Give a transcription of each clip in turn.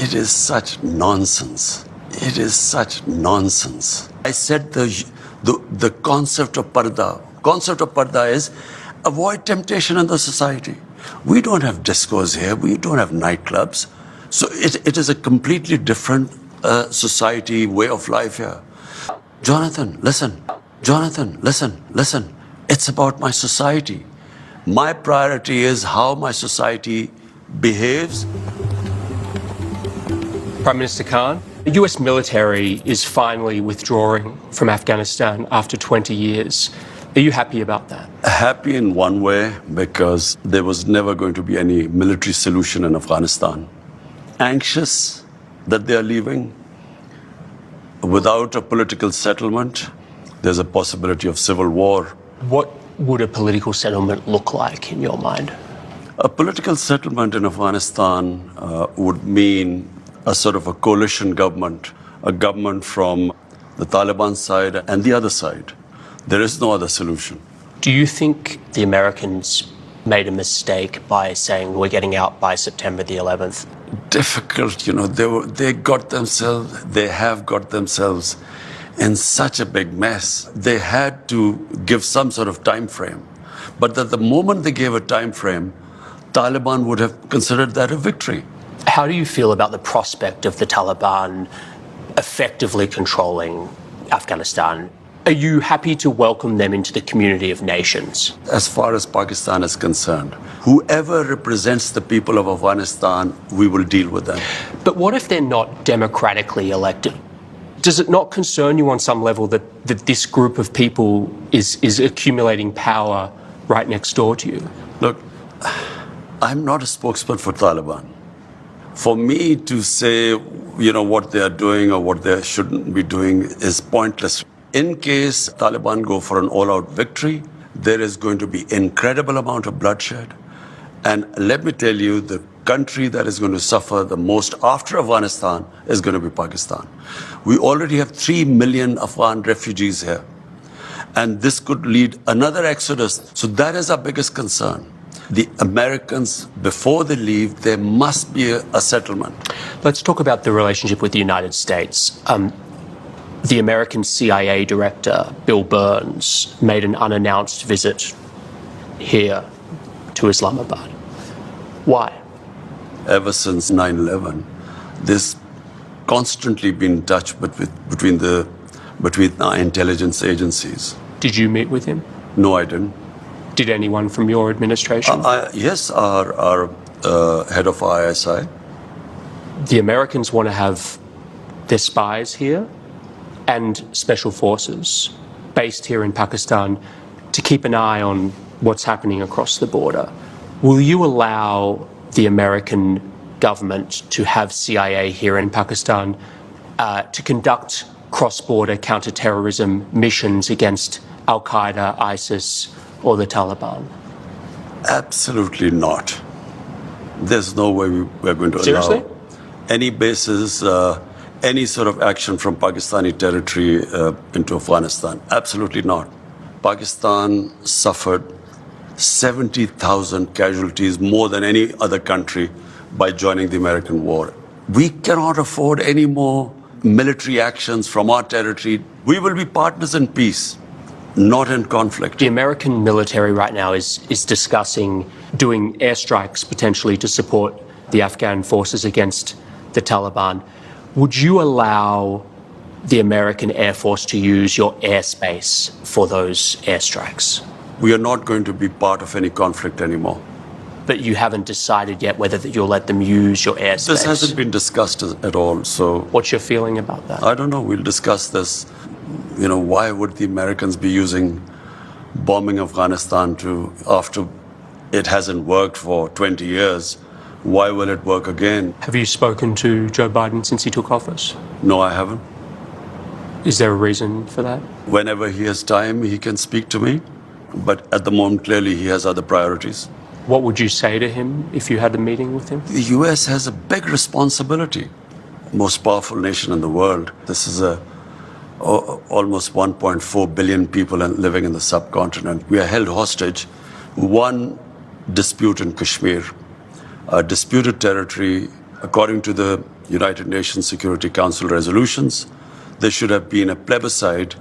It is such nonsense. It is such nonsense. I said the concept of parda is avoid temptation in the society. We don't have discos here. We don't have nightclubs. So it is a completely different society, way of life here. Jonathan, listen. Jonathan, listen. It's about my society. My priority is how my society behaves. Prime Minister Khan, the US military is finally withdrawing from Afghanistan after 20 years. Are you happy about that? Happy in one way, because there was never going to be any military solution in Afghanistan. Anxious that they are leaving. Without a political settlement, there's a possibility of civil war. What would a political settlement look like in your mind? A political settlement in Afghanistan would mean a sort of a coalition government, a government from the Taliban side and the other side. There is no other solution. Do you think the Americans made a mistake by saying we're getting out by September the 11th? Difficult, they have got themselves in such a big mess. They had to give some sort of time frame. But at the moment they gave a time frame, Taliban would have considered that a victory. How do you feel about the prospect of the Taliban effectively controlling Afghanistan? Are you happy to welcome them into the community of nations? As far as Pakistan is concerned, whoever represents the people of Afghanistan, we will deal with them. But what if they're not democratically elected? Does it not concern you on some level that this group of people is accumulating power right next door to you? Look, I'm not a spokesman for Taliban. For me to say, what they are doing or what they shouldn't be doing is pointless. In case Taliban go for an all-out victory, there is going to be incredible amount of bloodshed. And let me tell you, the country that is going to suffer the most after Afghanistan is going to be Pakistan. We already have 3 million Afghan refugees here. And this could lead another exodus. So that is our biggest concern. The Americans, before they leave, there must be a settlement. Let's talk about the relationship with the United States. The American CIA director, Bill Burns, made an unannounced visit here to Islamabad. Why? Ever since 9/11, there's constantly been in touch between our intelligence agencies. Did you meet with him? No, I didn't. Did anyone from your administration? Yes, our head of ISI. The Americans want to have their spies here and special forces based here in Pakistan to keep an eye on what's happening across the border. Will you allow the American government to have CIA here in Pakistan to conduct cross-border counter-terrorism missions against Al-Qaeda, ISIS, or the Taliban? Absolutely not. There's no way we're going to Seriously? allow any bases, any sort of action from Pakistani territory into Afghanistan. Absolutely not. Pakistan suffered 70,000 casualties, more than any other country, by joining the American war. We cannot afford any more military actions from our territory. We will be partners in peace, not in conflict. The American military right now is discussing doing airstrikes potentially to support the Afghan forces against the Taliban. Would you allow the American Air Force to use your airspace for those airstrikes? We are not going to be part of any conflict anymore. But you haven't decided yet whether you'll let them use your airspace? This hasn't been discussed at all, so... What's your feeling about that? I don't know. We'll discuss this. Why would the Americans be using bombing Afghanistan after it hasn't worked for 20 years? Why will it work again? Have you spoken to Joe Biden since he took office? No, I haven't. Is there a reason for that? Whenever he has time, he can speak to me. But at the moment, clearly, he has other priorities. What would you say to him if you had a meeting with him? The US has a big responsibility. Most powerful nation in the world. This is almost 1.4 billion people living in the subcontinent. We are held hostage. One dispute in Kashmir, a disputed territory According to the United Nations Security Council resolutions, there should have been a plebiscite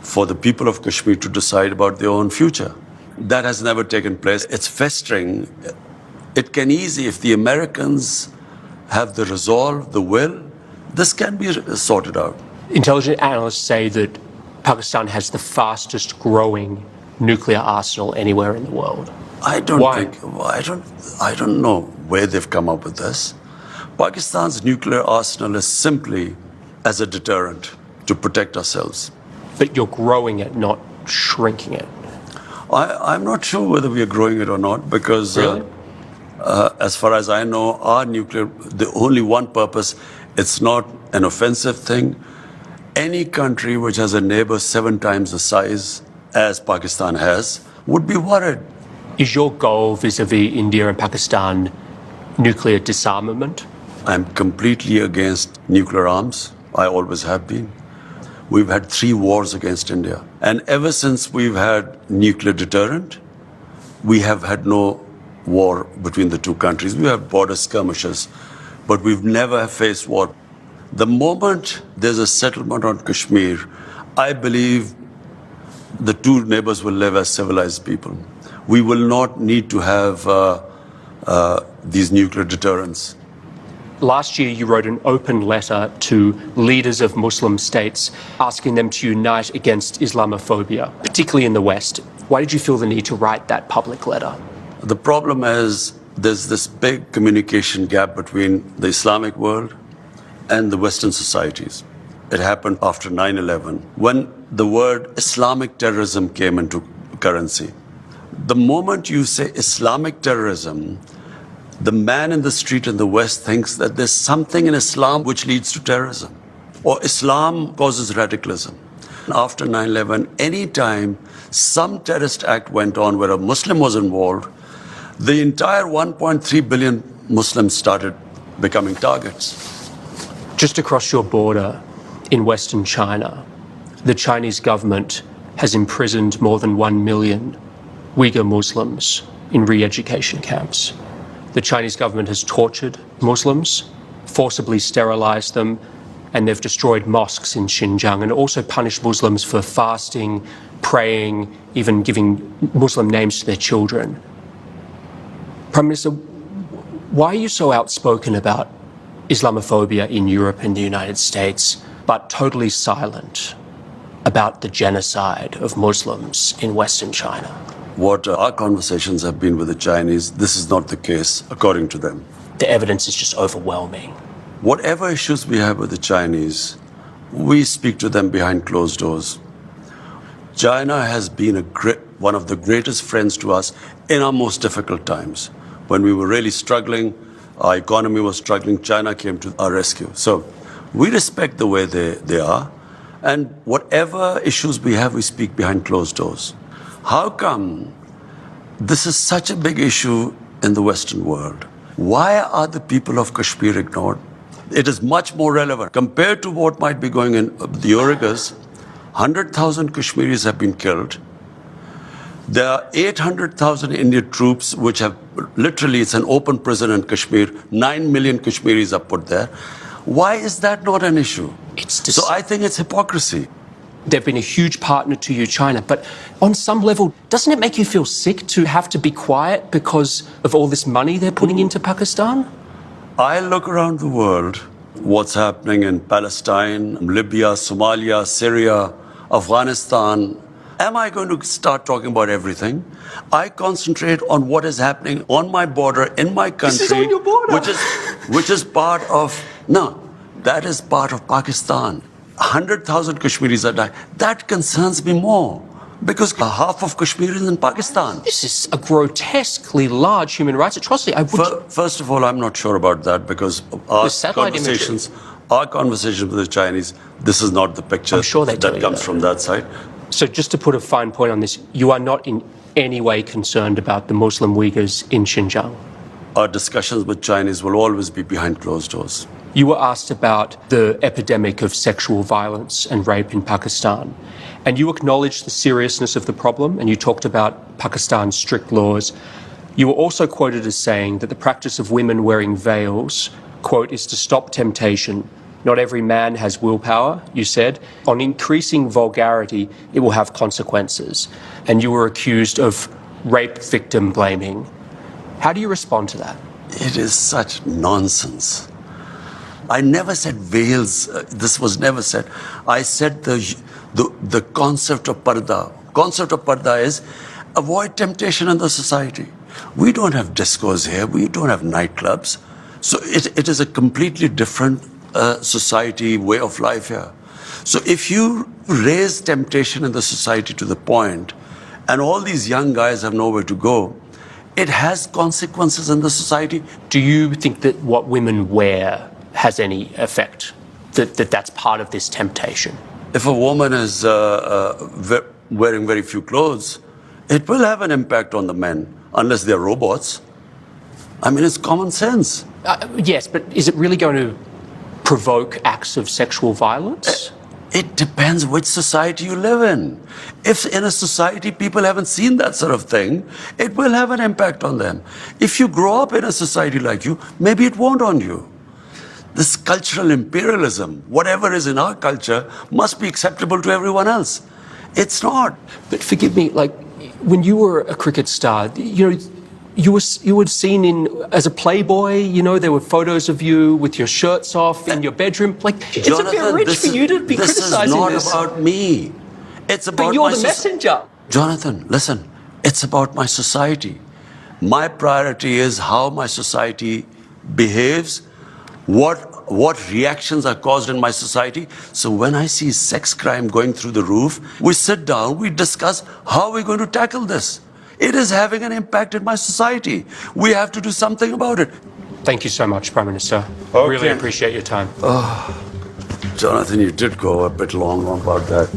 for the people of Kashmir to decide about their own future. That has never taken place. It's festering. It can easily, if the Americans have the resolve, the will, this can be sorted out. Intelligence analysts say that Pakistan has the fastest growing nuclear arsenal anywhere in the world. I don't Why? think, I don't know where they've come up with this. Pakistan's nuclear arsenal is simply as a deterrent to protect ourselves. But you're growing it, not shrinking it. I'm not sure whether we are growing it or not because, Really? as far as I know, our nuclear, the only one purpose, it's not an offensive thing. Any country which has a neighbor 7 times the size as Pakistan has would be worried. Is your goal vis-a-vis India and Pakistan nuclear disarmament? I'm completely against nuclear arms. I always have been. We've had 3 wars against India. And ever since we've had nuclear deterrent, we have had no war between the two countries. We have border skirmishes, but we've never faced war. The moment there's a settlement on Kashmir, I believe the two neighbors will live as civilized people. We will not need to have these nuclear deterrents. Last year, you wrote an open letter to leaders of Muslim states asking them to unite against Islamophobia, particularly in the West. Why did you feel the need to write that public letter? The problem is there's this big communication gap between the Islamic world and the Western societies. It happened after 9/11 when the word Islamic terrorism came into currency. The moment you say Islamic terrorism, the man in the street in the West thinks that there's something in Islam which leads to terrorism, or Islam causes radicalism. After 9/11, any time some terrorist act went on where a Muslim was involved, the entire 1.3 billion Muslims started becoming targets. Just across your border in Western China, the Chinese government has imprisoned more than 1 million Uyghur Muslims in re-education camps. The Chinese government has tortured Muslims, forcibly sterilized them, and they've destroyed mosques in Xinjiang and also punished Muslims for fasting, praying, even giving Muslim names to their children. Prime Minister, why are you so outspoken about Islamophobia in Europe and the United States, but totally silent about the genocide of Muslims in Western China? What our conversations have been with the Chinese, this is not the case, according to them. The evidence is just overwhelming. Whatever issues we have with the Chinese, we speak to them behind closed doors. China has been one of the greatest friends to us in our most difficult times. When we were really struggling, our economy was struggling, China came to our rescue. So we respect the way they are. And whatever issues we have, we speak behind closed doors. How come this is such a big issue in the Western world? Why are the people of Kashmir ignored? It is much more relevant. Compared to what might be going in the Uyghurs, 100,000 Kashmiris have been killed. There are 800,000 Indian troops which have literally, it's an open prison in Kashmir. 9 million Kashmiris are put there. Why is that not an issue? So I think it's hypocrisy. They've been a huge partner to you, China, but on some level, doesn't it make you feel sick to have to be quiet because of all this money they're putting into Pakistan? I look around the world, what's happening in Palestine, Libya, Somalia, Syria, Afghanistan. Am I going to start talking about everything? I concentrate on what is happening on my border, in my country. This is on your border. Which is part of, no, that is part of Pakistan. 100,000 Kashmiris are dying. That concerns me more because half of Kashmir is in Pakistan. This is a grotesquely large human rights atrocity. First of all, I'm not sure about that because our satellite conversations with the Chinese, this is not the picture I'm sure that comes from that side. So just to put a fine point on this, you are not in any way concerned about the Muslim Uyghurs in Xinjiang? Our discussions with Chinese will always be behind closed doors. You were asked about the epidemic of sexual violence and rape in Pakistan, and you acknowledged the seriousness of the problem, and you talked about Pakistan's strict laws. You were also quoted as saying that the practice of women wearing veils quote, is to stop temptation. Not every man has willpower, you said. On increasing vulgarity, it will have consequences. And you were accused of rape victim blaming. How do you respond to that? It is such nonsense. I never said veils. This was never said. I said the concept of parda. Concept of parda is avoid temptation in the society. We don't have discos here. We don't have nightclubs. So it is a completely different society, way of life here. So if you raise temptation in the society to the point, and all these young guys have nowhere to go, it has consequences in the society. Do you think that what women wear has any effect? That's part of this temptation? If a woman is wearing very few clothes, it will have an impact on the men, unless they're robots. I mean, it's common sense. Yes, but is it really going to provoke acts of sexual violence? It depends which society you live in. If in a society people haven't seen that sort of thing, it will have an impact on them. If you grow up in a society like you, maybe it won't on you. This cultural imperialism, whatever is in our culture, must be acceptable to everyone else. It's not. But forgive me, like, when you were a cricket star, you were seen as a playboy, there were photos of you with your shirts off in your bedroom. Like, Jonathan, it's a bit rich for you to be criticizing this. This is not about me. It's about but you're the messenger. Jonathan, listen, it's about my society. My priority is how my society behaves, what reactions are caused in my society. So when I see sex crime going through the roof, we sit down, we discuss how we're going to tackle this. It is having an impact in my society. We have to do something about it. Thank you so much, Prime Minister. Okay. Really appreciate your time. Jonathan, you did go a bit long about that.